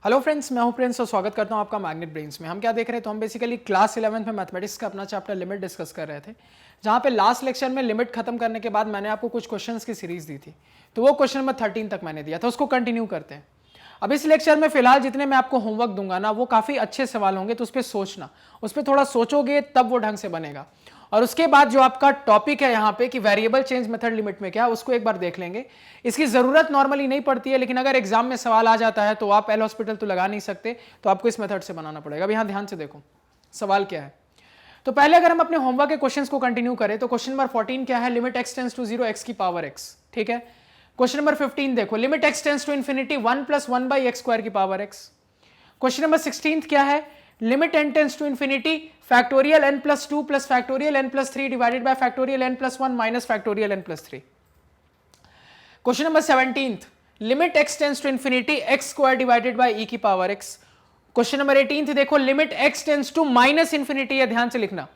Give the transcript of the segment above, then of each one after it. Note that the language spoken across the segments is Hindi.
हेलो फ्रेंड्स, मैं हूं प्रिंस और स्वागत करता हूं आपका मैग्नेट ब्रेन्स में। हम क्या देख रहे हैं, तो हम बेसिकली क्लास 11th में मैथमेटिक्स का अपना चैप्टर लिमिट डिस्कस कर रहे थे, जहां पे लास्ट लेक्चर में लिमिट खत्म करने के बाद मैंने आपको कुछ क्वेश्चंस की सीरीज दी थी। तो वो क्वेश्चन नंबर 13 तक मैंने दिया था, उसको कंटिन्यू करते हैं। अब इस लेक्चर में फिलहाल जितने मैं आपको होमवर्क दूंगा ना, वो काफी अच्छे सवाल होंगे, तो उस पर सोचना, उस पर थोड़ा सोचोगे तब वो ढंग से बनेगा। और उसके बाद जो आपका टॉपिक है यहाँ पे कि वेरिएबल चेंज मेथड लिमिट में क्या, उसको एक बार देख लेंगे। इसकी जरूरत नॉर्मली नहीं पड़ती है, लेकिन अगर एग्जाम में सवाल आ जाता है तो आप एल हॉस्पिटल तो लगा नहीं सकते, तो आपको इस मेथड से बनाना पड़ेगा। अब यहाँ ध्यान से देखो सवाल क्या है। तो पहले अगर हम अपने होमवर्क के क्वेश्चंस को कंटिन्यू करें, तो क्वेश्चन नंबर 14 क्या है, limit x tends to 0 x की पावर x। ठीक है। क्वेश्चन नंबर 15 देखो, limit x tends to infinity 1 + 1 / x square की पावर x। क्वेश्चन नंबर 16 क्या है, limit n tends to infinity factorial n + 2 + factorial n + 3 divided by factorial n + 1 minus factorial n + 3। Question number 17, limit x tends to infinity x square divided by e की पावर x। क्वेश्चन नंबर 18 देखो, limit x tends to minus infinity, या ध्यान से लिखना,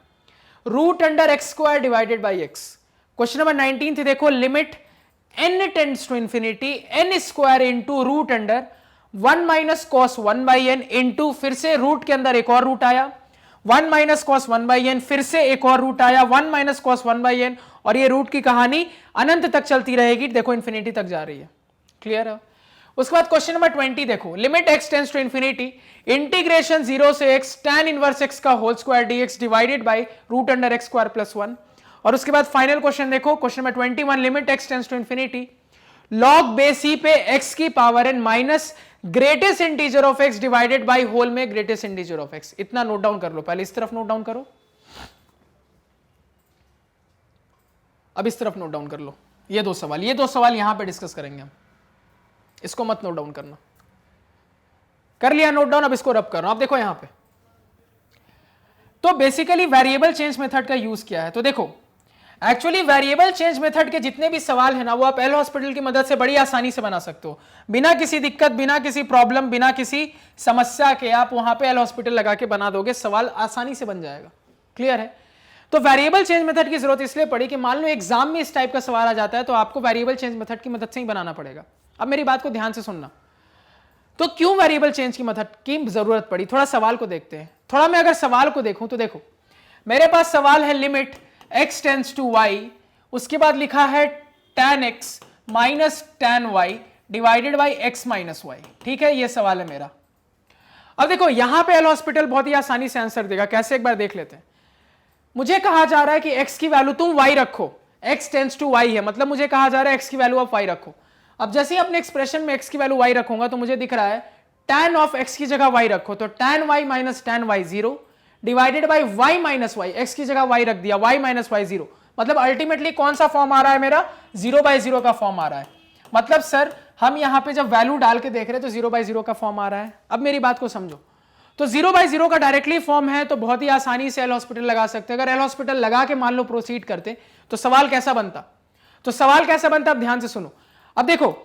√x square divided by x। Question number 19 देखो, limit n tends to infinity n square into √1 minus cos 1/n into, फिर से रूट के अंदर एक और रूट आया, 1 माइनस कॉस 1/n, फिर से एक और रूट आया 1 माइनस कॉस 1/n, और ये रूट की कहानी अनंत तक चलती रहेगी, देखो इंफिनिटी तक जा रही है। क्लियर है। उसके बाद क्वेश्चन नंबर 20 देखो, limit x tends to infinity integration 0 से x tan इनवर्स x का whole square dx divided by √x square + 1। और उसके बाद फाइनल क्वेश्चन देखो, question number 21, limit x tends to infinity log base e पे x की power n minus greatest integer of x divided by whole में ग्रेटेस्ट इंटीजर ऑफ x। इतना नोट डाउन कर लो, पहले इस तरफ नोट डाउन करो, अब इस तरफ नोट डाउन कर लो। ये दो सवाल यहां पे डिस्कस करेंगे हम, इसको मत नोट डाउन करना। कर लिया नोट डाउन, अब इसको रब कर रहा हूं। अब देखो यहां पे, तो बेसिकली वेरिएबल चेंज मेथड का यूज किया है। तो देखो एक्चुअली वेरिएबल चेंज मेथड के जितने भी सवाल है ना, वो आप एल हॉस्पिटल की मदद से बड़ी आसानी से बना सकते हो, बिना किसी दिक्कत, बिना किसी प्रॉब्लम, बिना किसी समस्या के आप वहां पे एल हॉस्पिटल लगा के बना दोगे, सवाल आसानी से बन जाएगा। क्लियर है। तो वेरिएबल चेंज मेथड की जरूरत इसलिए पड़ी कि मान लो एग्जाम में इस टाइप का सवाल आ जाता है, तो आपको वेरिएबल चेंज मेथड की मदद से ही बनाना पड़ेगा। अब मेरी बात को ध्यान से सुनना, तो क्यों वेरिएबल चेंज की मेथड की जरूरत पड़ी, थोड़ा सवाल को देखते हैं। थोड़ा मैं अगर सवाल को देखूं तो देखो, मेरे पास सवाल है limit x tends to y, उसके बाद लिखा है tan x minus tan y divided by x minus y। ठीक है, ये सवाल है मेरा। अब देखो यहां पे एल हॉस्पिटल बहुत ही आसानी से आंसर देगा, कैसे एक बार देख लेते हैं। मुझे कहा जा रहा है कि x की वैल्यू तुम y रखो, x टेंड्स टू y है, मतलब मुझे कहा जा रहा है x की वैल्यू आप y रखो। अब जैसे ही अपने एक्सप्रेशन में x की वैल्यू y रखूंगा, तो मुझे दिख रहा है tan ऑफ x की जगह y रखो, तो tan y minus tan y 0 divided by y minus y, x की जगह y रख दिया, y माइनस y 0, मतलब अल्टीमेटली कौन सा फॉर्म आ रहा है मेरा, 0/0 का फॉर्म आ रहा है। मतलब सर हम यहां पे जब वैल्यू डाल के देख रहे हैं तो 0/0 का फॉर्म आ रहा है। अब मेरी बात को समझो, तो 0/0 का डायरेक्टली फॉर्म है, तो बहुत ही आसानी से एल हॉस्पिटल लगा सकते हैं। अगर एल हॉस्पिटल लगा के मान लो प्रोसीड करते, तो सवाल कैसा बनता, अब ध्यान से सुनो। अब देखो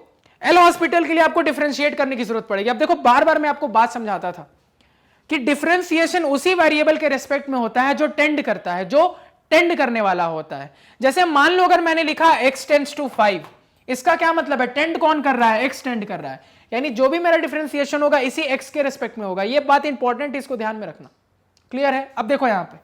एल हॉस्पिटल के लिए आपको डिफरेंशिएट करने की जरूरत पड़ेगी। अब देखो बार बार मैं आपको बात समझाता था कि डिफरेंशिएशन उसी वेरिएबल के रेस्पेक्ट में होता है जो टेंड करता है, जो टेंड करने वाला होता है। जैसे मान लो अगर मैंने लिखा x टेंड्स टू 5, इसका क्या मतलब है, टेंड कौन कर रहा है, x टेंड कर रहा है, यानी जो भी मेरा डिफरेंशिएशन होगा इसी x के रेस्पेक्ट में होगा। ये बात इंपॉर्टेंट, इसको ध्यान में रखना। क्लियर है। अब देखो यहां पे,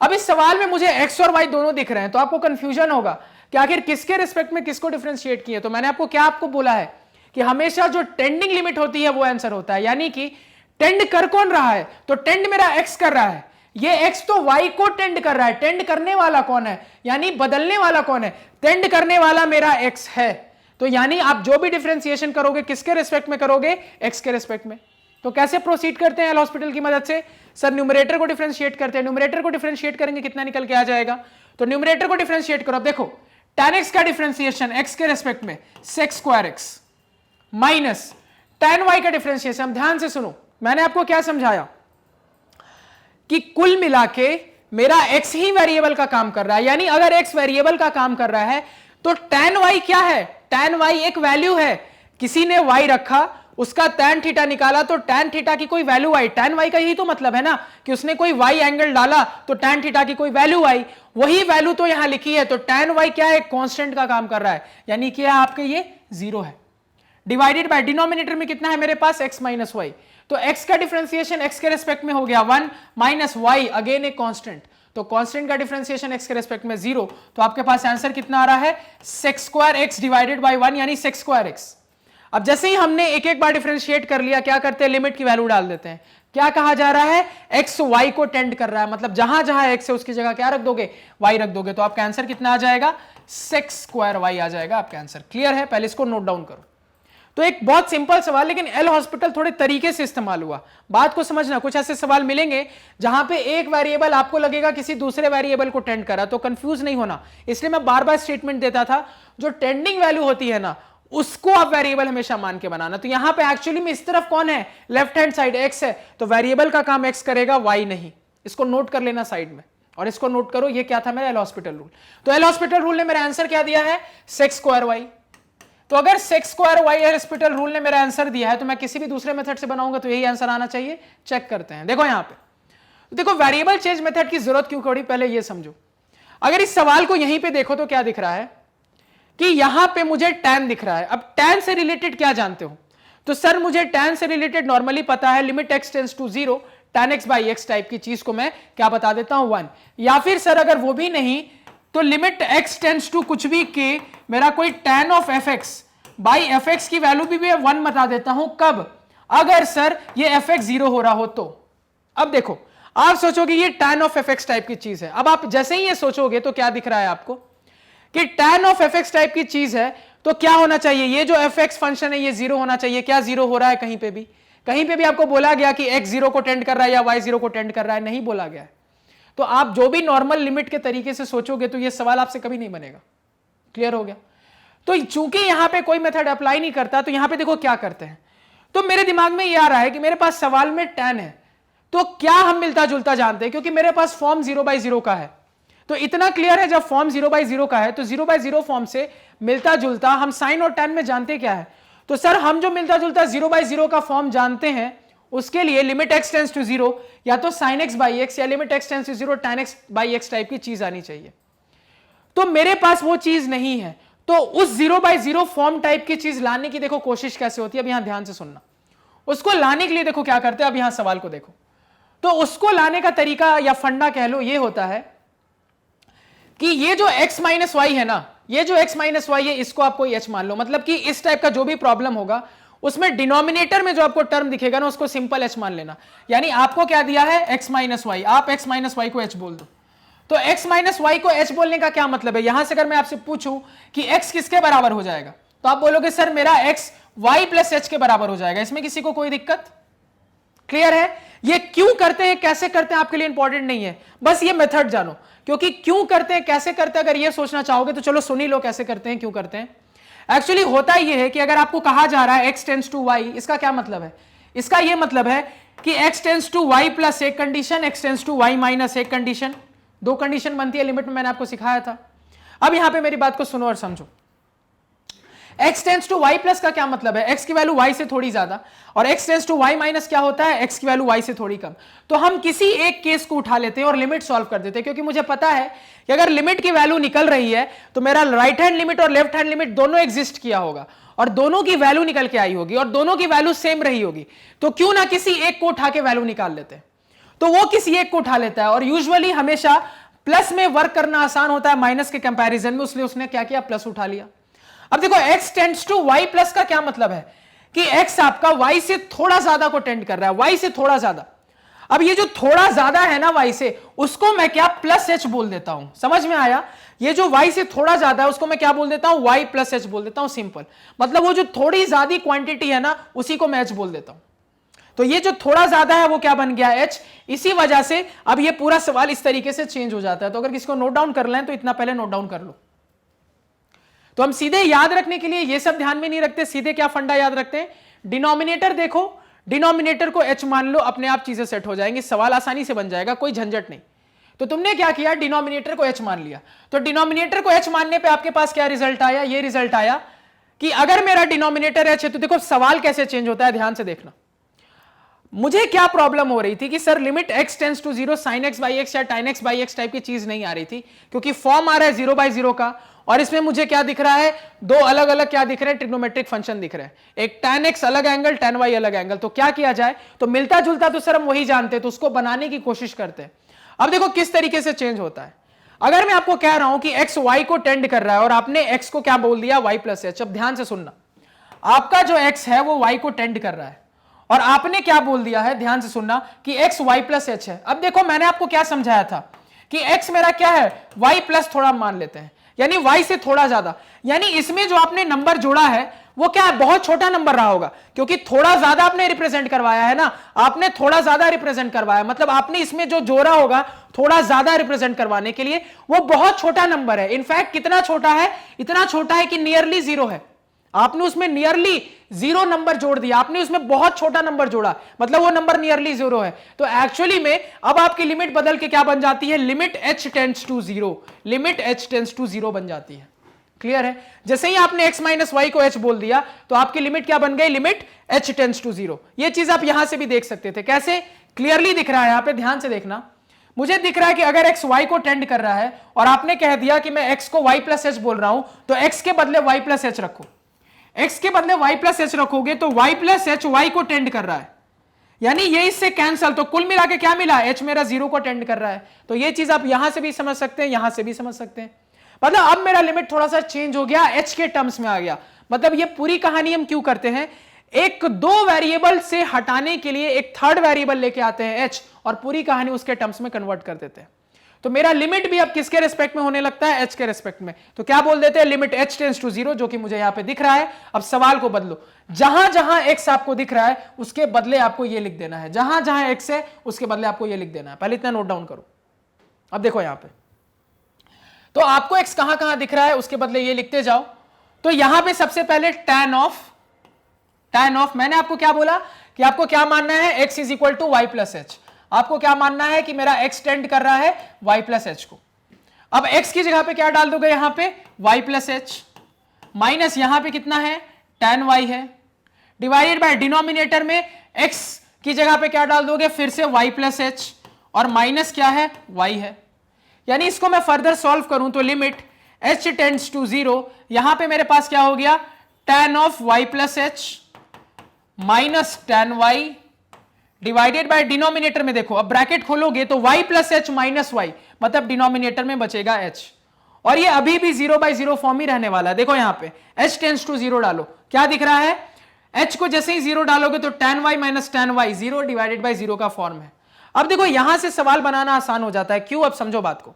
अब इस सवाल में मुझे x और y दोनों दिख रहे हैं, तो आपको कंफ्यूजन होगा कि आखिर किसके रेस्पेक्ट में किसको डिफरेंशिएट किए। तो मैंने आपको बोला है कि हमेशा जो टेंडिंग लिमिट होती है वो आंसर होता है, यानी कि टेंड कर कौन रहा है, तो टेंड मेरा x कर रहा है, ये x तो y को टेंड कर रहा है। टेंड करने वाला कौन है, यानी बदलने वाला कौन है, टेंड करने वाला मेरा x है। तो यानी आप जो भी डिफरेंशिएशन करोगे किसके रेस्पेक्ट में करोगे, x के रेस्पेक्ट में। तो कैसे प्रोसीड करते हैं एल हॉस्पिटल की मदद से, सर न्यूमरेटर को डिफरेंशिएट करते हैं। न्यूमरेटर को डिफरेंशिएट करेंगे कितना निकल के आ जाएगा, तो न्यूमरेटर को डिफरेंशिएट करो। अब देखो tan x का डिफरेंशिएशन x के रेस्पेक्ट में sec square x minus tan y का डिफरेंशिएशन। ध्यान से सुनो, मैंने आपको क्या समझाया कि कुल मिला के मेरा x ही वेरिएबल का काम कर रहा है, यानी अगर x वेरिएबल का काम कर रहा है तो tan y क्या है, tan y एक वैल्यू है। किसी ने y रखा, उसका tan थीटा निकाला, तो tan थीटा की कोई वैल्यू आई। tan y का यही तो मतलब है ना कि उसने कोई y एंगल डाला तो tan थीटा की कोई वैल्यू आई, वही वैल्यू तो यहां लिखी है। तो tan y क्या है, कांस्टेंट का काम कर रहा है, यानी कि आपके ये 0 है। डिवाइडेड बाय डिनोमिनेटर में कितना है मेरे पास x माइनस वाई, तो x का डिफरेंशिएशन x के रेस्पेक्ट में हो गया 1 minus y again a constant, तो कांस्टेंट का डिफरेंशिएशन x के रेस्पेक्ट में 0, तो आपके पास आंसर कितना आ रहा है sec square x divided bye 1 यानी sec स्क्वायर x। अब जैसे ही हमने एक एक बार डिफरेंशिएट कर लिया, क्या करते हैं लिमिट की वैल्यू डाल देते हैं। क्या कहा जा रहा है x y को टेंड कर रहा है, मतलब जहां जहां x है उसकी जगह क्या रख दोगे y रख दोगे, तो आपका आंसर कितना आ जाएगा sec स्क्वायर y आ जाएगा आपका आंसर। क्लियर है, पहले इसको नोट डाउन करो। तो एक बहुत सिंपल सवाल, लेकिन एल हॉस्पिटल थोड़े तरीके से इस्तेमाल हुआ। बात को समझना, कुछ ऐसे सवाल मिलेंगे जहां पे एक वेरिएबल आपको लगेगा किसी दूसरे वेरिएबल को टेंड करा, तो कंफ्यूज नहीं होना, इसलिए मैं बार बार स्टेटमेंट देता था जो टेंडिंग वैल्यू होती है ना उसको आप वेरिएबल हमेशा मान के बनाना। तो यहां पे एक्चुअली में इस तरफ कौन है, लेफ्ट हैंड साइड x है, तो वेरिएबल का काम x करेगा y नहीं। इसको नोट कर लेना साइड में, और इसको नोट करो, ये क्या था मेरा एल हॉस्पिटल रूल। तो एल हॉस्पिटल रूल ने मेरा आंसर क्या दिया है sec स्क्वायर y। तो अगर sec square y L hospital rule ने मेरा आंसर दिया है, तो मैं किसी भी दूसरे मेथड से बनाऊंगा तो यही आंसर आना चाहिए। चेक करते हैं, देखो यहां पे, तो देखो वेरिएबल चेंज मेथड की जरूरत क्यों पड़ी, पहले ये समझो। अगर इस सवाल को यहीं पे देखो तो क्या दिख रहा है कि यहां पे मुझे tan दिख रहा है। अब tan से रिलेटेड क्या जानते हो, तो सर मुझे tan से रिलेटेड नॉर्मली पता है limit x tends to 0 tan x by x type की चीज को मैं क्या बता देता हूं 1, या फिर सर अगर वो भी नहीं तो लिमिट x टेंड्स टू कुछ भी के मेरा कोई tan of fx by fx की वैल्यू भी मैं 1 बता देता हूं। कब, अगर सर ये fx 0 हो रहा हो तो। अब देखो आप सोचोगे ये tan ऑफ fx टाइप की चीज है, अब आप जैसे ही ये सोचोगे तो क्या दिख रहा है आपको कि tan ऑफ fx टाइप की चीज है, तो क्या होना चाहिए, ये जो fx फंक्शन है ये 0 होना चाहिए। क्या 0 हो रहा है, कहीं पे भी आपको बोला गया कि x 0 को टेंड कर रहा है या y 0 को टेंड कर रहा है, नहीं बोला गया है। तो आप जो भी नॉर्मल लिमिट के तरीके से सोचोगे तो ये सवाल आपसे कभी नहीं बनेगा। क्लियर हो गया। तो चूंकि यहां पे कोई मेथड अप्लाई नहीं करता, तो यहां पे देखो क्या करते हैं, तो मेरे दिमाग में ये आ रहा है कि मेरे पास सवाल में tan है, तो क्या हम मिलता जुलता जानते हैं, क्योंकि मेरे पास फॉर्म 0/0 का है। तो इतना क्लियर है, जब फॉर्म 0/0 का है तो 0/0 फॉर्म से मिलता जुलता हम साइन और tan में जानते क्या है। तो सर हम जो मिलता जुलता 0/0 का फॉर्म जानते हैं उसके लिए लिमिट x टेंड्स टू 0 या तो sin x बाई x या limit x tends to 0 tan x by x type की चीज आनी चाहिए। तो मेरे पास वो चीज नहीं है, तो उस 0/0 फॉर्म टाइप की चीज लाने की देखो कोशिश कैसे होती है। अब यहां ध्यान से सुनना, उसको लाने के लिए देखो क्या करते हैं। अब यहां सवाल को देखो, तो उसको लाने का तरीका या फंडा कह लो ये होता है कि ये जो x माइनस वाई है ना, ये जो x माइनस वाई है इसको आप कोई h मान लो। मतलब कि इस टाइप का जो भी प्रॉब्लम होगा उसमें डिनोमिनेटर में जो आपको टर्म दिखेगा ना उसको सिंपल h मान लेना। यानी आपको क्या दिया है x माइनस वाई, आप x माइनस वाई को h बोल दो। तो x माइनस वाई को h बोलने का क्या मतलब है, यहां से अगर मैं आपसे पूछूं कि x किसके बराबर हो जाएगा, तो आप बोलोगे सर मेरा x y प्लस h के बराबर हो जाएगा। इसमें किसी को कोई दिक्कत? क्लियर है। ये क्यों करते हैं कैसे करते हैं आपके लिए इंपॉर्टेंट नहीं है, बस ये मेथड जानो। क्योंकि क्यों करते हैं कैसे करते हैं अगर ये सोचना चाहोगे तो चलो सुन ही लो कैसे करते हैं क्यों करते हैं। एक्चुअली होता ये है कि अगर आपको कहा जा रहा है x टेंड्स टू y, इसका क्या मतलब है, इसका ये मतलब है कि x tends to y plus एक condition, x tends to y minus एक कंडीशन, दो कंडीशन बनती है लिमिट में, मैंने आपको सिखाया था। अब यहां पे मेरी बात को सुनो और समझो। x tends to y plus का क्या मतलब है, x की वैल्यू y से थोड़ी ज्यादा, और x tends to y minus क्या होता है, x की वैल्यू y से थोड़ी कम। तो हम किसी एक केस को उठा लेते हैं और लिमिट सॉल्व कर देते हैं, क्योंकि मुझे पता है कि अगर लिमिट की वैल्यू निकल रही है तो मेरा राइट हैंड लिमिट और लेफ्ट हैंड लिमिट दोनों एग्जिस्ट किया होगा और दोनों की वैल्यू निकल के आई होगी और दोनों की वैल्यू सेम रही होगी। तो क्यों ना किसी एक को उठा के वैल्यू निकाल लेते हैं। तो वो किसी एक को उठा लेता है, और यूजुअली हमेशा प्लस में वर्क करना आसान होता है माइनस के कंपैरिजन में, इसलिए उसने क्या किया, प्लस उठा लिया। अब देखो x tends to y plus का क्या मतलब है कि x आपका y से थोड़ा ज्यादा को टेंड कर रहा है, y से थोड़ा ज्यादा। अब ये जो थोड़ा ज्यादा है ना y से, उसको मैं क्या प्लस h बोल देता हूं। समझ में आया? ये जो y से थोड़ा ज्यादा है उसको मैं क्या बोल देता हूं, y प्लस h बोल देता हूं। सिंपल मतलब वो जो थोड़ी ज्यादा क्वांटिटी है ना उसी को मैं h बोल देता हूं। तो ये जो थोड़ा ज्यादा है वो क्या बन गया, h। इसी वजह से अब ये पूरा सवाल इस तरीके से चेंज हो जाता है। तो अगर किसी को नोट डाउन कर लें तो इतना पहले नोट डाउन कर लो। तो हम सीधे याद रखने के लिए ये सब ध्यान में नहीं रखते, सीधे क्या फंडा याद रखते हैं, डिनोमिनेटर देखो, डिनोमिनेटर को h मान लो, अपने आप चीजें सेट हो जाएंगी, सवाल आसानी से बन जाएगा, कोई झंझट नहीं। तो तुमने क्या किया, डिनोमिनेटर को h मान लिया। तो डिनोमिनेटर को h मानने पे आपके पास क्या रिजल्ट आया, ये रिजल्ट आया कि अगर मेरा डिनोमिनेटर h है, तो देखो सवाल कैसे चेंज होता है, ध्यान से देखना। मुझे क्या प्रॉब्लम हो रही थी कि sir limit x tends to 0 sin x by x या tan x by x type की चीज नहीं आ रही थी, क्योंकि फॉर्म आ रहा है 0/0 का, और इसमें मुझे क्या दिख रहा है, दो अलग अलग क्या दिख रहे हैं, ट्रिग्नोमेट्रिक फंक्शन दिख रहे हैं, एक tan x अलग एंगल, tan y अलग एंगल। तो क्या किया जाए, तो मिलता जुलता तो सर हम वही जानते हैं, तो उसको बनाने की कोशिश करते हैं। अब देखो किस तरीके से चेंज होता है। अगर मैं आपको कह रहा हूं कि x y को टेंड कर रहा है और आपने x को क्या बोल दिया, y प्लस एच। अब ध्यान से सुनना, आपका जो x है वो y को टेंड कर रहा है और आपने क्या बोल दिया है, ध्यान से सुनना, कि x y प्लस एच है। अब देखो मैंने आपको क्या समझाया था कि x मेरा क्या है, y प्लस थोड़ा मान लेते हैं, यानी y से थोड़ा ज्यादा, यानी इसमें जो आपने नंबर जोड़ा है वो क्या है, बहुत छोटा नंबर रहा होगा, क्योंकि थोड़ा ज्यादा आपने रिप्रेजेंट करवाया है ना, आपने थोड़ा ज्यादा रिप्रेजेंट करवाया, मतलब आपने इसमें जो जोड़ा होगा थोड़ा ज्यादा रिप्रेजेंट करवाने के लिए, वो बहुत छोटा नंबर है। इनफैक्ट कितना छोटा है, इतना छोटा है कि नियरली जीरो है। आपने उसमें नियरली जीरो नंबर जोड़ दिया, आपने उसमें बहुत छोटा नंबर जोड़ा, मतलब वो नंबर नियरली जीरो है। तो एक्चुअली में अब आपकी लिमिट बदल के क्या बन जाती है, limit h tends to 0, limit h tends to 0 बन जाती है। क्लियर है? जैसे ही आपने x माइनस वाई को h बोल दिया तो आपकी लिमिट क्या बन गई, लिमिट h टेंड्स टू 0। ये चीज आप यहां से भी देख सकते थे, कैसे, क्लियरली दिख रहा है, यहां पे ध्यान से देखना। मुझे दिख रहा है कि अगर x y को टेंड कर रहा है और आपने कह दिया कि मैं x को y प्लस एच बोल रहा हूं, तो x के बदले y प्लस एच रखो, x के बदले y प्लस एच रखोगे तो y प्लस एच y को टेंड कर रहा है, यानी ये इससे कैंसल, तो कुल मिला के क्या मिला, h मेरा 0 को टेंड कर रहा है। तो ये चीज आप यहां से भी समझ सकते हैं, यहां से भी समझ सकते हैं। मतलब अब मेरा लिमिट थोड़ा सा चेंज हो गया, h के टर्म्स में आ गया। मतलब ये पूरी कहानी हम क्यों करते हैं, एक दो वेरिएबल से हटाने के लिए एक थर्ड वेरिएबल लेके आते हैं h, और पूरी कहानी उसके टर्म्स में कन्वर्ट कर देते हैं। तो मेरा लिमिट भी अब किसके रेस्पेक्ट में होने लगता है, h के रेस्पेक्ट में। तो क्या बोल देते हैं, लिमिट h टेंड्स टू 0, जो कि मुझे यहां पे दिख रहा है। अब सवाल को बदलो, जहां जहां x आपको दिख रहा है उसके बदले आपको ये लिख देना है, जहां जहां x है उसके बदले आपको ये लिख देना है। पहले इतना नोट डाउन करो। अब देखो यहां पे, तो आपको x कहां कहां दिख रहा है उसके बदले ये लिखते जाओ। तो यहां पे सबसे पहले tan ऑफ मैंने आपको क्या बोला कि आपको क्या मानना है, x is equal to y plus h. आपको क्या मानना है कि मेरा x टेंड कर रहा है y प्लस एच को। अब x की जगह पे क्या डाल दोगे, यहां पे y प्लस एच, माइनस यहां पे कितना है, tan y है, डिवाइडेड बाय डिनोमिनेटर में x की जगह पे क्या डाल दोगे, फिर से y प्लस एच, और माइनस क्या है, y है। यानी इसको मैं फर्दर सॉल्व करूं तो लिमिट h टेंड्स टू 0, यहां पे मेरे पास क्या हो गया, tan of y plus H minus tan y, divided by denominator में देखो, अब ब्रैकेट खोलोगे तो y plus H minus y, मतलब डिनोमिनेटर में बचेगा h, और ये अभी भी 0/0 फॉर्म ही रहने वाला है। देखो यहां पे h टेंड्स टू 0 डालो, क्या दिख रहा है, h को जैसे ही 0 डालोगे तो tan y minus tan y 0 divided by 0 का फॉर्म है। अब देखो यहां से सवाल बनाना आसान हो जाता है, क्यों, अब समझो बात को।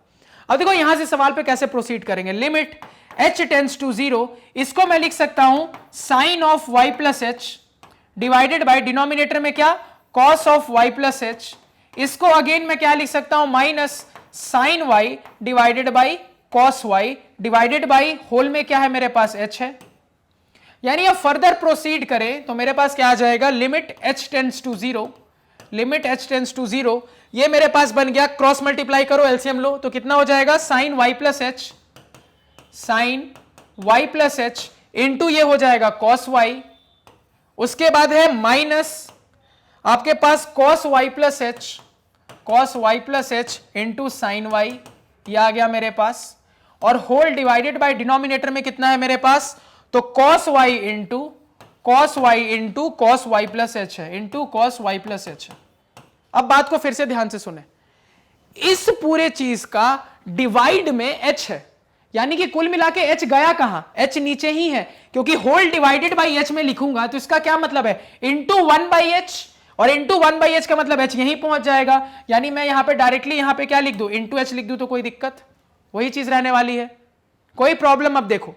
अब देखो यहां से सवाल पे कैसे प्रोसीड करेंगे, लिमिट h टेंड्स टू 0, इसको मैं लिख सकता हूं sine of y plus h divided by denominator में क्या, cos of y plus h, इसको अगेन मैं क्या लिख सकता हूं, minus sine y divided by cos y divided by whole में क्या है मेरे पास h है। यानी अब फर्दर प्रोसीड करें तो मेरे पास क्या आ जाएगा, limit h tends to 0, limit h tends to 0, ये मेरे पास बन गया, क्रॉस मल्टीप्लाई करो, एलसीएम लो, तो कितना हो जाएगा, sine y plus H, sine y plus h into ये हो जाएगा cos y, उसके बाद है माइनस आपके पास cos y plus H, cos y plus h into sine y, ये आ गया मेरे पास, और होल डिवाइडेड बाय डिनोमिनेटर में कितना है मेरे पास, तो cos y into cos y plus H है, into cos y plus H है। अब बात को फिर से ध्यान से सुने, इस पूरे चीज का डिवाइड में h है, यानी कि कुल मिला के h गया कहां, h नीचे ही है, क्योंकि होल डिवाइडेड बाई h में लिखूंगा तो इसका क्या मतलब है, इंटू 1/h, और इंटू 1/h का मतलब h यहीं पहुंच जाएगा। यानी मैं यहां पे डायरेक्टली यहां पे क्या लिख दूं, इंटू h लिख दूं तो कोई दिक्कत, वही चीज रहने वाली है, कोई प्रॉब्लम। अब देखो,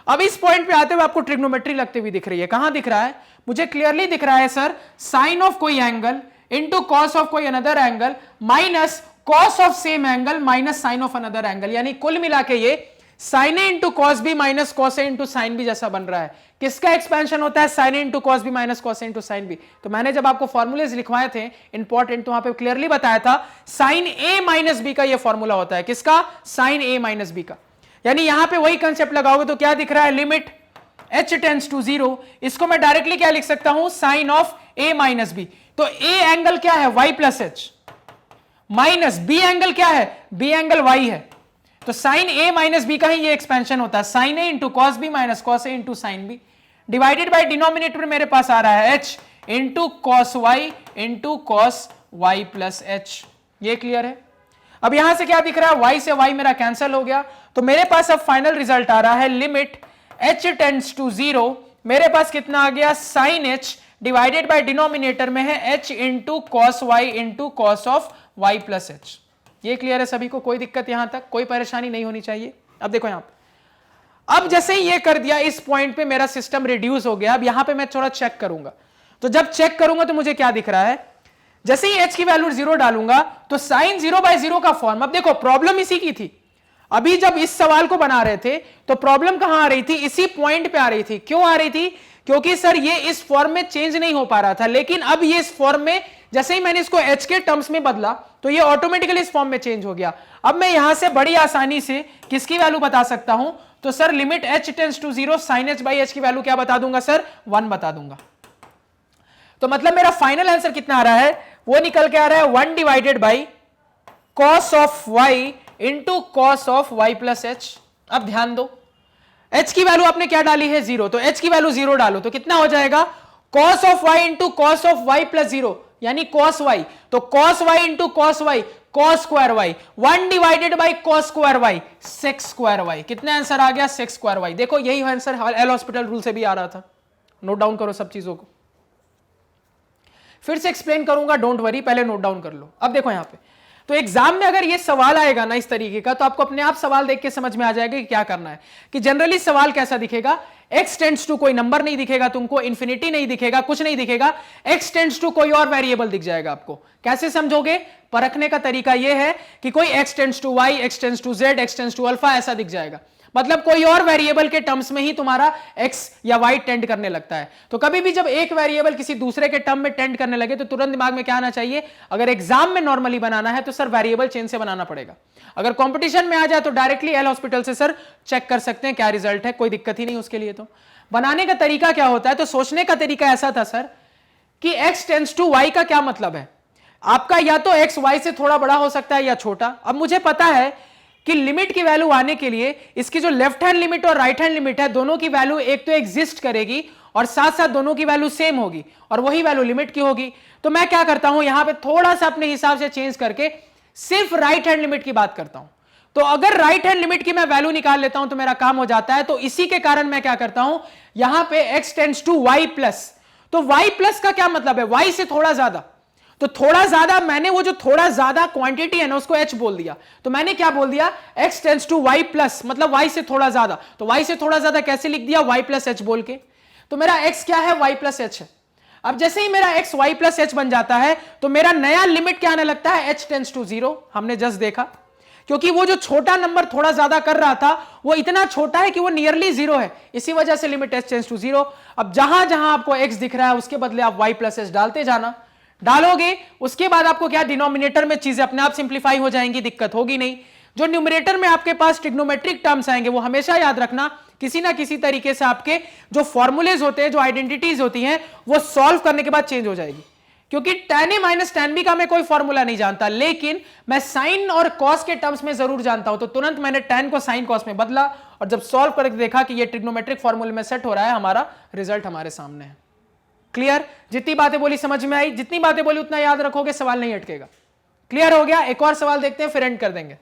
अब इस पॉइंट पे आते हुए आपको ट्रिग्नोमेट्री लगती हुई दिख रही है, कहां दिख रहा है, मुझे क्लियरली दिख रहा है सर, साइन ऑफ कोई एंगल इंटू कॉस ऑफ कोई another angle minus cos of same angle minus sine of another angle, यानी कुल मिला के ये sine A into cos B minus cos A into sine B जैसा बन रहा है। किसका एक्सपेंशन होता है, sine A into cos B minus cos A into sine B. तो मैंने जब आपको फॉर्मूलेज लिखवाए थे इंपॉर्टेंट, तो वहां पे क्लियरली बताया था साइन ए माइनस बी का ये फॉर्मूला होता है, किसका, साइन ए माइनस बी का। यानी यहां पे वही कंसेप्ट लगाओगे तो क्या दिख रहा है, लिमिट h टेंड्स टू 0, इसको मैं डायरेक्टली क्या लिख सकता हूं, sine of a minus b. तो a एंगल क्या है, y plus H, minus b angle क्या है, b एंगल y है। तो साइन a माइनस बी का ही ये एक्सपेंशन होता है, sine a into cos B minus cos a into sine b, divided by denominator मेरे पास आ रहा है h into cos y into cos y plus h. ये क्लियर है। अब यहां से क्या दिख रहा है, y से y मेरा कैंसिल हो गया, तो मेरे पास अब फाइनल रिजल्ट आ रहा है लिमिट h टेंड्स टू 0, मेरे पास कितना आ गया, sine h divided by denominator में है h into cos y into cos of y plus h. ये क्लियर है सभी को, कोई दिक्कत यहां तक, कोई परेशानी नहीं होनी चाहिए। अब देखो यहां पे, अब जैसे ही ये कर दिया, इस पॉइंट पे मेरा सिस्टम रिड्यूस हो गया। अब यहां पे मैं थोड़ा चेक करूंगा, तो जब चेक करूंगा तो मुझे क्या दिख रहा है, जैसे ही h की वैल्यू 0 डालूंगा तो साइन 0/0 का फॉर्म। अब देखो प्रॉब्लम इसी की थी, अभी जब इस सवाल को बना रहे थे तो प्रॉब्लम कहां आ रही थी, इसी पॉइंट पे आ रही थी। क्यों आ रही थी, क्योंकि सर ये इस फॉर्म में चेंज नहीं हो पा रहा था, लेकिन अब ये इस फॉर्म में, जैसे ही मैंने इसको h के टर्म्स में बदला तो ये ऑटोमेटिकली इस फॉर्म में चेंज हो गया। अब मैं यहां से बड़ी आसानी से किसकी वैल्यू बता सकता हूं, तो sir limit h tends to 0 sine h by h की वैल्यू क्या बता दूंगा सर, 1 बता दूंगा। तो मतलब मेरा फाइनल आंसर कितना आ रहा है, वो निकल के आ रहा है 1 divided by cos of y into cos of y plus h. अब ध्यान दो, h की वैल्यू आपने क्या डाली है, 0, तो h की वैल्यू 0 डालो तो कितना हो जाएगा, cos of y into cos of y plus 0, यानी कॉस वाई, तो cos y into cos y, cos square y, 1 divided by cos square y, sec square y. कितना आंसर आ गया, सेक स्क्वायर वाई। देखो यही आंसर एल हॉस्पिटल रूल से भी आ रहा था। नोट डाउन करो सब चीजों को, फिर से एक्सप्लेन करूंगा, डोंट वरी, पहले नोट डाउन कर लो। अब देखो यहां पे, तो एग्जाम में अगर ये सवाल आएगा ना इस तरीके का, तो आपको अपने आप सवाल देख के समझ में आ जाएगा कि क्या करना है। कि जनरली सवाल कैसा दिखेगा, x टेंड्स टू कोई नंबर नहीं दिखेगा तुमको, इंफिनिटी नहीं दिखेगा, कुछ नहीं दिखेगा, x टेंड्स टू कोई और वेरिएबल दिख जाएगा आपको। कैसे समझोगे, परखने का तरीका यह है कि कोई x tends to y, x tends to z, x tends to alpha ऐसा दिख जाएगा, मतलब कोई और वेरिएबल के टर्म्स में ही तुम्हारा x या y टेंड करने लगता है। तो कभी भी जब एक वेरिएबल किसी दूसरे के टर्म में टेंड करने लगे तो तुरंत दिमाग में क्या आना चाहिए, अगर एग्जाम में नॉर्मली बनाना है तो सर वेरिएबल चेन से बनाना पड़ेगा। अगर कंपटीशन में आ जाए तो डायरेक्टली एल हॉस्पिटल से सर चेक कर सकते हैं क्या रिजल्ट है, कोई दिक्कत ही नहीं उसके लिए। तो बनाने का तरीका क्या होता है, तो सोचने का तरीका ऐसा था सर कि x टेंड्स टू y का क्या मतलब है, आपका या तो x y से थोड़ा बड़ा हो सकता है या छोटा। अब मुझे पता है कि लिमिट की वैल्यू आने के लिए इसकी जो लेफ्ट हैंड लिमिट और राइट हैंड लिमिट है, दोनों की वैल्यू एक तो एग्जिस्ट करेगी और साथ साथ दोनों की वैल्यू सेम होगी, और वही वैल्यू लिमिट की होगी। तो मैं क्या करता हूं, यहां पे थोड़ा सा अपने हिसाब से चेंज करके सिर्फ राइट हैंड लिमिट की बात करता हूं। तो अगर राइट हैंड लिमिट की मैं वैल्यू निकाल लेता हूं तो मेरा काम हो जाता है। तो इसी के कारण मैं क्या करता हूं, यहां पे x tends to y plus, तो y प्लस का क्या मतलब है, y से थोड़ा ज्यादा। तो थोड़ा ज्यादा, मैंने वो जो थोड़ा ज्यादा क्वांटिटी है ना उसको h बोल दिया, तो मैंने क्या बोल दिया, x tends to y plus, मतलब y से थोड़ा ज्यादा। तो y से थोड़ा ज्यादा कैसे लिख दिया, y प्लस h बोल के। तो मेरा x क्या है, y प्लस h है। अब जैसे ही मेरा x y प्लस h बन जाता है तो मेरा नया लिमिट क्या आने लगता है, h टेंड्स टू 0। हमने जस्ट देखा, क्योंकि वो जो छोटा नंबर थोड़ा ज्यादा कर रहा था वो इतना छोटा है कि वो नियरली 0 है, इसी वजह से लिमिट h टेंड्स टू 0। अब जहां जहां आपको x दिख रहा है उसके बदले आप y प्लस h डालते जाना, डालोगे उसके बाद आपको क्या, डिनोमिनेटर में चीजें अपने आप सिंप्लीफाई हो जाएंगी, दिक्कत होगी नहीं। जो न्यूमरेटर में आपके पास ट्रिग्नोमेट्रिक टर्म्स आएंगे वो हमेशा याद रखना, किसी ना किसी तरीके से आपके जो फॉर्मूलेज होते हैं, जो आइडेंटिटीज होती हैं, वो सॉल्व करने के बाद चेंज हो जाएगी। क्योंकि tan a minus tan b का मैं कोई फॉर्मूला नहीं जानता, लेकिन मैं साइन और कॉस के टर्म्स में जरूर जानता हूं। तो तुरंत मैंने tan को साइन कॉस में बदला और जब सॉल्व करके देखा कि ये ट्रिग्नोमेट्रिक फॉर्मूले में सेट हो रहा है, हमारा रिजल्ट हमारे सामने है। क्लियर, जितनी बातें बोली समझ में आई, जितनी बातें बोली उतना याद रखोगे, सवाल नहीं अटकेगा। क्लियर हो गया, एक और सवाल देखते हैं फिर एंड कर देंगे।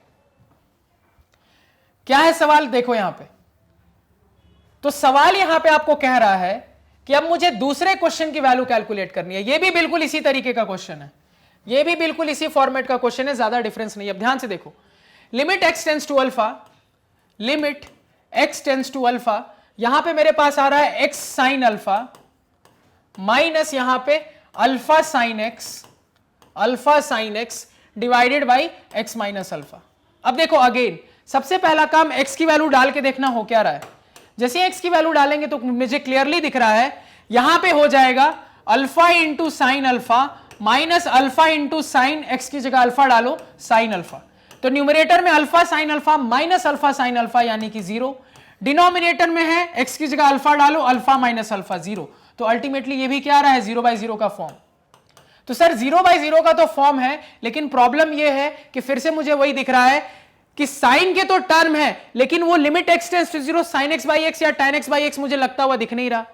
क्या है सवाल, देखो यहां पे, तो सवाल यहां पे आपको कह रहा है कि अब मुझे दूसरे क्वेश्चन की वैल्यू कैलकुलेट करनी है। ये भी बिल्कुल इसी तरीके का क्वेश्चन है, ये भी बिल्कुल इसी फॉर्मेट का क्वेश्चन है, ज्यादा डिफरेंस नहीं है। अब ध्यान से देखो, limit x tends to alpha, limit x tends to alpha, यहां पे मेरे पास आ रहा है x साइन अल्फा माइनस यहां पे alpha sine x divided by x minus alpha. अब देखो अगेन, सबसे पहला काम x की वैल्यू डाल के देखना हो क्या रहा है। जैसे x की वैल्यू डालेंगे तो मुझे क्लियरली दिख रहा है, यहां पे हो जाएगा alpha into sine alpha minus alpha into sign, x की जगह अल्फा डालो, साइन अल्फा। तो न्यूमरेटर में alpha sign alpha minus alpha sine alpha यानी कि 0, डिनोमिनेटर में है x की जगह अल्फा डालो, अल्फा माइनस अल्फा 0, तो अल्टीमेटली ये भी क्या आ रहा है 0/0 का फॉर्म। तो सर 0/0 का तो फॉर्म है, लेकिन प्रॉब्लम ये है कि फिर से मुझे वही दिख रहा है कि साइन के तो टर्म है, लेकिन वो limit x tends to 0 sin x/x या tan x/x मुझे लगता हुआ दिख नहीं रहा,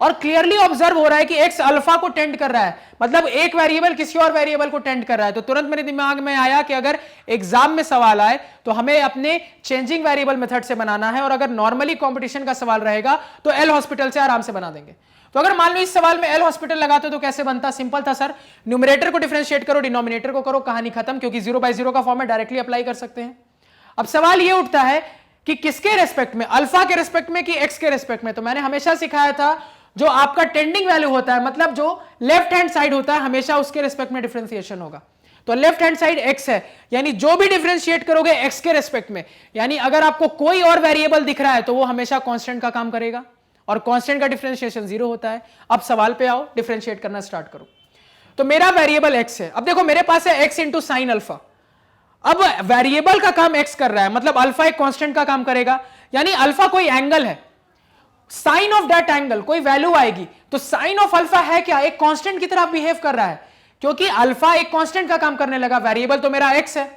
और क्लियरली ऑब्जर्व हो रहा है कि x अल्फा को टेंड कर रहा है, मतलब एक वेरिएबल किसी और वेरिएबल को टेंड कर रहा है। तो तुरंत मेरे दिमाग में आया कि अगर एग्जाम में सवाल आए तो हमें अपने चेंजिंग वेरिएबल मेथड से बनाना है, और अगर नॉर्मली कंपटीशन का सवाल रहेगा तो एल हॉस्पिटल से आराम से बना देंगे। तो अगर मान लो इस सवाल में एल हॉस्पिटल लगाते तो कैसे बनता? सिंपल था सर, न्यूमरेटर को डिफरेंशिएट करो, डिनोमिनेटर को करो, कहानी खत्म, क्योंकि 0/0 का फॉर्म में डायरेक्टली अप्लाई कर सकते हैं। अब सवाल ये उठता है कि किसके रेस्पेक्ट में, अल्फा के रेस्पेक्ट में कि एक्स के रेस्पेक्ट में? तो मैंने हमेशा सिखाया था जो आपका टेंडिंग वैल्यू होता है, मतलब जो लेफ्ट हैंड साइड होता है, हमेशा उसके रेस्पेक्ट में डिफरेंशिएशन होगा। तो लेफ्ट हैंड साइड एक्स है, यानी जो भी डिफरेंशिएट करोगे एक्स के रेस्पेक्ट में, यानी अगर आपको कोई और वेरिएबल दिख रहा है तो वो हमेशा कांस्टेंट का काम करेगा, और कांस्टेंट का डिफरेंशिएशन 0 होता है। अब सवाल पे आओ, डिफरेंशिएट करना स्टार्ट करो। तो मेरा वेरिएबल एक्स है, अब देखो मेरे पास है एक्स इंटू साइन अल्फा। अब वेरिएबल का काम एक्स कर रहा है, मतलब अल्फा एक कांस्टेंट का काम करेगा, यानी अल्फा कोई एंगल है, साइन ऑफ दैट एंगल कोई वैल्यू आएगी, तो साइन ऑफ अल्फा है क्या? एक कांस्टेंट की तरह बिहेव कर रहा है, क्योंकि अल्फा एक कांस्टेंट का काम करने लगा, वेरिएबल तो मेरा एक्स है,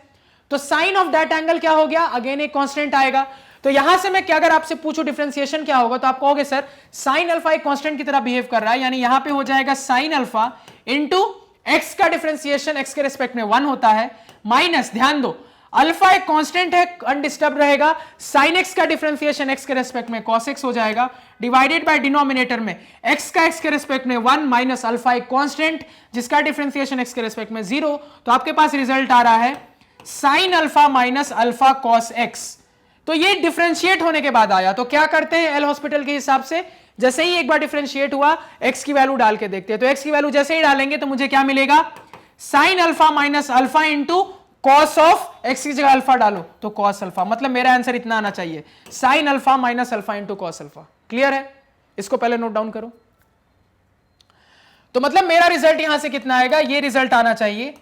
तो साइन ऑफ दैट एंगल क्या हो गया? अगेन एक कांस्टेंट आएगा। तो यहां से मैं क्या अगर आपसे पूछूं डिफरेंशिएशन क्या होगा, तो आप कहोगे सर साइन अल्फा एक कांस्टेंट की तरह बिहेव कर रहा है, यानी यहां पे हो जाएगा साइन अल्फा इंटू एक्स का डिफरेंशिएशन एक्स के रिस्पेक्ट में 1 होता है, माइनस, ध्यान दो अल्फा एक कांस्टेंट है, अनडिस्टर्ब रहेगा, sin x का डिफरेंशिएशन x के रेस्पेक्ट में cos x हो जाएगा, डिवाइडेड बाय डिनोमिनेटर में x का x के रेस्पेक्ट में 1 माइनस अल्फा एक कांस्टेंट जिसका डिफरेंशिएशन x के रेस्पेक्ट में 0, तो आपके पास रिजल्ट आ रहा है sin alpha minus alpha cos x। तो ये डिफरेंशिएट होने के बाद आया, तो क्या करते हैं एल हॉस्पिटल के हिसाब से, जैसे ही एक बार डिफरेंशिएट हुआ x की वैल्यू डाल के देखते हैं, तो x की वैल्यू जैसे ही डालेंगे तो मुझे क्या मिलेगा? sin alpha minus alpha into cos of x की जगह अल्फा डालो तो कॉस अल्फा, मतलब मेरा आंसर इतना आना चाहिए sign alpha minus alpha into cos alpha. Clear है? इसको पहले नोट डाउन करो। तो मतलब मेरा रिजल्ट यहां से कितना आएगा? ये रिजल्ट आना चाहिए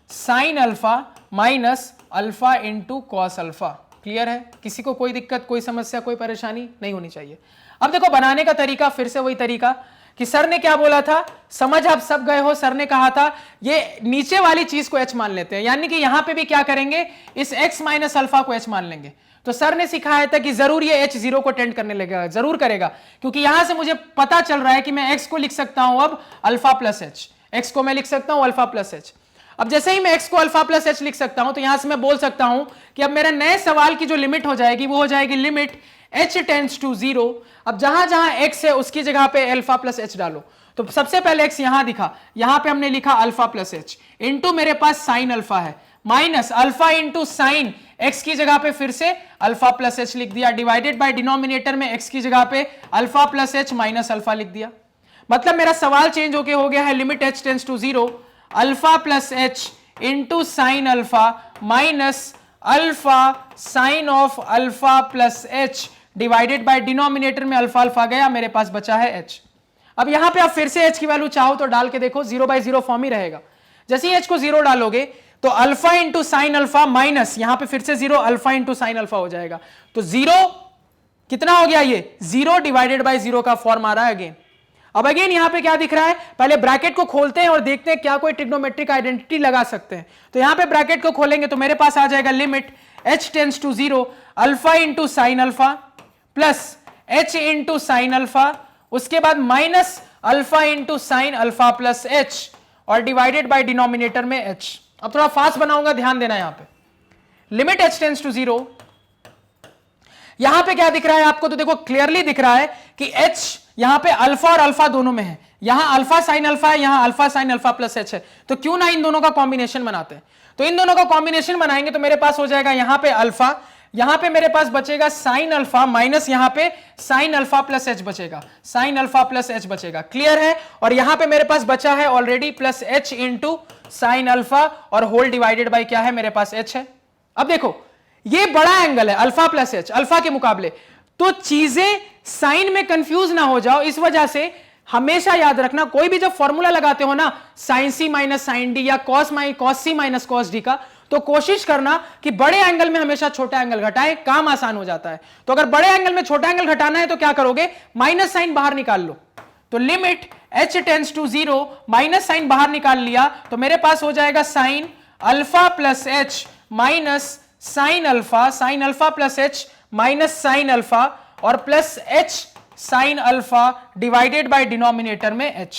sign alpha minus alpha into cos alpha. Clear है? किसी को कोई दिक्कत, कोई समस्या, कोई परेशानी नहीं होनी चाहिए। अब देखो बनाने का तरीका, फिर से वही तरीका कि सर ने क्या बोला था, समझ आप सब गए हो, सर ने कहा था ये नीचे वाली चीज को h मान लेते हैं, यानी कि यहां पे भी क्या करेंगे, इस x माइनस अल्फा को h मान लेंगे। तो सर ने सिखाया था कि जरूर ये h 0 को टेंड करने लगेगा, जरूर करेगा, क्योंकि यहां से मुझे पता चल रहा है कि मैं x को लिख सकता हूं अब अल्फा प्लस h, x को मैं लिख सकता हूं अल्फा प्लस h। अब जैसे ही मैं x को अल्फा प्लस h लिख सकता हूं, तो यहां से मैं बोल सकता हूं कि अब मेरे नए सवाल की जो लिमिट हो जाएगी वो हो जाएगी लिमिट h टेंड्स टू 0। अब जहां जहां x है उसकी जगह पे अल्फा प्लस h डालो। तो सबसे पहले x यहां दिखा, यहां पे हमने लिखा अल्फा प्लस h इंटू मेरे पास साइन अल्फा है, minus alpha into sign x की जगह पे फिर से अल्फा प्लस h लिख दिया, डिवाइडेड बाय डिनोमिनेटर में x की जगह पे alpha plus h minus alpha लिख दिया। मतलब मेरा सवाल चेंज होके हो गया है limit h tends to 0 alpha plus h into sine alpha minus alpha sine of alpha plus h divided by denominator में अल्फा अल्फा गया, मेरे पास बचा है h। अब यहां पे आप फिर से h की वैल्यू चाहो तो डाल के देखो, 0/0 फॉर्म ही रहेगा। जैसे ही h को 0 डालोगे तो alpha into sine alpha minus यहां पे फिर से 0 अल्फा इंटू साइन अल्फा हो जाएगा। तो 0 कितना हो गया, ये 0 डिवाइडेड बाय 0 का फॉर्म आ रहा है अगेन। अब अगेन यहां पे क्या दिख रहा है, पहले ब्रैकेट को खोलते हैं और देखते हैं क्या कोई ट्रिग्नोमेट्रिक आइडेंटिटी लगा सकते हैं। तो यहां पे ब्रैकेट को खोलेंगे तो मेरे पास आ जाएगा limit h tends to 0 alpha into sine alpha plus h into sine alpha, उसके बाद minus alpha into sine alpha plus h और डिवाइडेड बाय डिनोमिनेटर में h। अब थोड़ा फास्ट बनाऊंगा, ध्यान देना यहां पे लिमिट h टेंड्स टू 0। यहां पे क्या दिख रहा है आपको, तो देखो क्लियरली दिख रहा है कि h यहां पे अल्फा और अल्फा दोनों में है, यहां अल्फा साइन अल्फा है, यहां alpha sign alpha plus h है, तो क्यों ना इन दोनों का कॉम्बिनेशन बनाते हैं। तो इन दोनों का कॉम्बिनेशन बनाएंगे तो मेरे पास हो जाएगा यहां पे अल्फा, यहां पे मेरे पास बचेगा साइन अल्फा माइनस यहां पे साइन अल्फा प्लस h बचेगा, साइन अल्फा प्लस h बचेगा। क्लियर है? और यहां पे मेरे पास बचा है already plus h into sine alpha और होल डिवाइडेड बाय क्या है, मेरे पास h है। अब देखो ये बड़ा एंगल है अल्फा प्लस h अल्फा के मुकाबले, तो चीजें साइन में कंफ्यूज ना हो जाओ, इस वजह से हमेशा याद रखना कोई भी जब फॉर्मूला लगाते हो ना साइन सी माइनस साइन डी या कॉस सी माइनस कॉस डी का, तो कोशिश करना कि बड़े एंगल में हमेशा छोटा एंगल घटाएं, काम आसान हो जाता है। तो अगर बड़े एंगल में छोटा एंगल घटाना है तो क्या करोगे, माइनस साइन बाहर निकाल लो। तो limit h tends to 0, minus sine बाहर निकाल लिया तो मेरे पास हो जाएगा sine alpha plus H minus sine alpha plus H minus sine alpha और plus H sine alpha divided by denominator में h।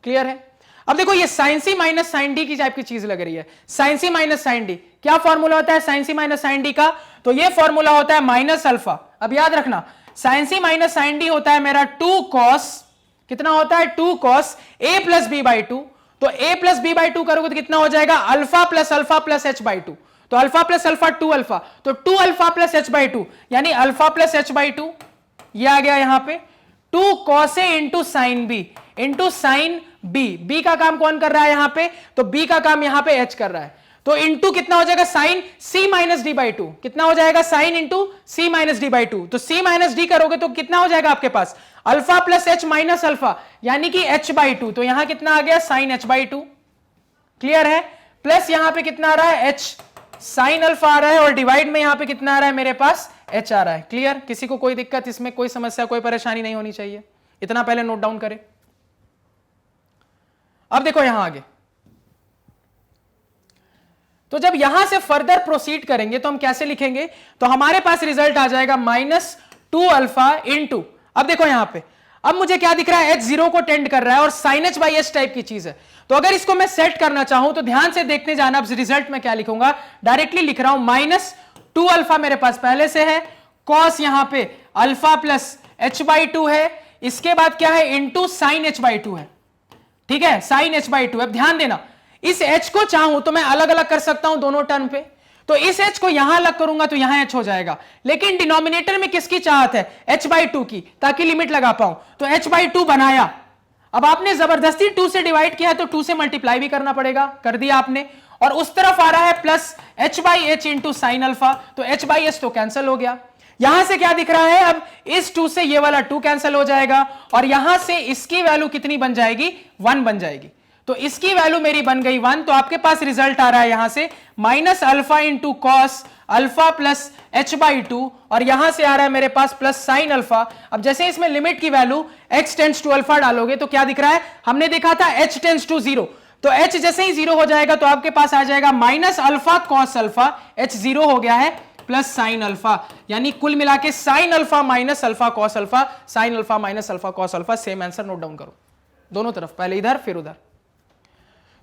क्लियर है? अब देखो ये साइन सी माइनस साइन डी की टाइप की चीज लग रही है। साइन सी माइनस साइन डी, क्या फॉर्मूला होता है साइन सी माइनस साइन डी का? तो ये फॉर्मूला होता है माइनस अल्फा। अब याद रखना साइन सी माइनस साइन डी होता है मेरा 2 कॉस, कितना होता है 2 cos a plus b by 2। तो a प्लस बी बाई 2 करोगे तो कितना हो जाएगा अल्फा प्लस एच बाई 2। तो अल्फा प्लस अल्फा 2 अल्फा, तो 2 अल्फा प्लस एच बाई 2 यानी अल्फा प्लस एच बाई 2। ये आ गया यहां पे 2 cos A into sine B. B का काम कौन कर रहा है यहां पे? तो बी का काम यहां पे एच कर रहा है। तो इंटू कितना हो जाएगा sine C minus d by 2। कितना हो जाएगा sine into c minus d by 2। तो सी माइनस डी करोगे तो कितना हो जाएगा आपके पास alpha plus H minus alpha यानी कि एच बाई 2। तो यहां कितना आ गया साइन एच बाई 2। क्लियर है? प्लस यहां पे कितना आ रहा है एच साइन अल्फा आ रहा है और डिवाइड में यहां पे कितना आ रहा है मेरे पास एच आ रहा है। क्लियर? किसी को कोई दिक्कत, इसमें कोई समस्या, कोई परेशानी नहीं होनी चाहिए। इतना पहले नोट डाउन करें। अब देखो यहां आगे, तो जब यहां से फर्दर प्रोसीड करेंगे तो हम कैसे लिखेंगे? तो हमारे पास रिजल्ट आ जाएगा माइनस 2 अल्फा इंटू, अब देखो यहां पे, अब मुझे क्या दिख रहा है h 0 को टेंड कर रहा है और sine h by h type की चीज है। तो अगर इसको मैं सेट करना चाहूं तो ध्यान से देखने जाना। अब रिजल्ट में क्या लिखूंगा, डायरेक्टली लिख रहा हूं माइनस 2 अल्फा मेरे पास पहले से है, कॉस यहां पे अल्फा प्लस एच बाई 2 है, इसके बाद क्या है इंटू साइन एच बाई 2 है। ठीक है, साइन एच बाई 2। अब ध्यान देना, इस h को चाहूं तो मैं अलग अलग कर सकता हूं दोनों टर्म पे। तो इस h को यहां अलग करूंगा तो यहां h हो जाएगा, लेकिन डिनोमिनेटर में किसकी चाहत है h बाई 2 की, ताकि लिमिट लगा पाऊं। तो h बाई 2 बनाया। अब आपने जबरदस्ती 2 से डिवाइड किया है तो 2 से मल्टीप्लाई भी करना पड़ेगा, कर दिया आपने। और उस तरफ आ रहा है plus h by H into sine alpha, तो h बाई एच तो कैंसिल हो गया। यहां से क्या दिख रहा है, अब इस 2 से ये वाला 2 कैंसिल हो जाएगा और यहां से इसकी वैल्यू कितनी बन जाएगी 1 बन जाएगी। तो इसकी वैल्यू मेरी बन गई 1। तो आपके पास रिजल्ट आ रहा है यहां से minus alpha into cos alpha plus H by 2 और यहां से आ रहा है मेरे पास प्लस साइन अल्फा। अब जैसे इसमें लिमिट की value x tends to alpha डालोगे तो क्या दिख रहा है, हमने देखा था h टेंड्स टू 0, तो h जैसे ही 0 हो जाएगा तो आपके पास आ जाएगा minus alpha cos alpha, h 0 हो गया है, प्लस साइन अल्फा, यानी कुल मिला के sign alpha minus alpha cos alpha, sign alpha minus alpha cos alpha. Same answer note down करो दोनों तरफ, पहले इधर फिर उधर।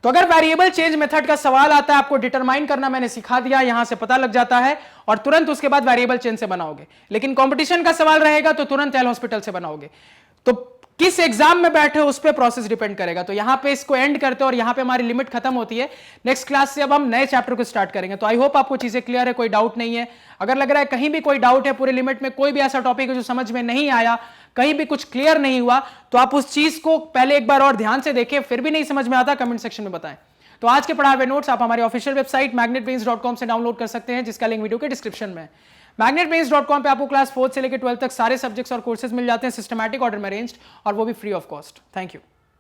तो अगर वेरिएबल चेंज मेथड का सवाल आता है, आपको डिटरमाइन करना मैंने सिखा दिया, यहां से पता लग जाता है और तुरंत उसके बाद वेरिएबल चेंज से बनाओगे। लेकिन कंपटीशन का सवाल रहेगा तो तुरंत एल हॉस्पिटल से बनाओगे। तो किस एग्जाम में बैठे हो उस पर प्रोसेस डिपेंड करेगा। तो यहां पे इसको एंड करते हैं और यहां पे हमारी लिमिट खत्म होती है। नेक्स्ट क्लास से अब हम नए चैप्टर को स्टार्ट करेंगे। तो आई होप आपको चीजें क्लियर है, कोई डाउट नहीं है। अगर लग रहा है कहीं भी कोई डाउट है, पूरे लिमिट में कोई भी ऐसा टॉपिक है जो समझ में नहीं आया, कहीं भी कुछ क्लियर नहीं हुआ, तो आप उस चीज को पहले एक बार और ध्यान से देखें, फिर भी नहीं समझ में आता कमेंट सेक्शन में बताएं। तो आज के पढ़ाए हुए नोट्स आप हमारी ऑफिशियल वेबसाइट magnetbrains.com से डाउनलोड कर सकते हैं, जिसका लिंक वीडियो के डिस्क्रिप्शन में है। magnetbrains.com पे आपको क्लास 4 से लेकर 12 तक सारे सब्जेक्ट्स और कोर्सेज मिल जाते हैं, सिस्टमैटिक ऑर्डर में अरेंज्ड, और वो भी free of cost. Thank you.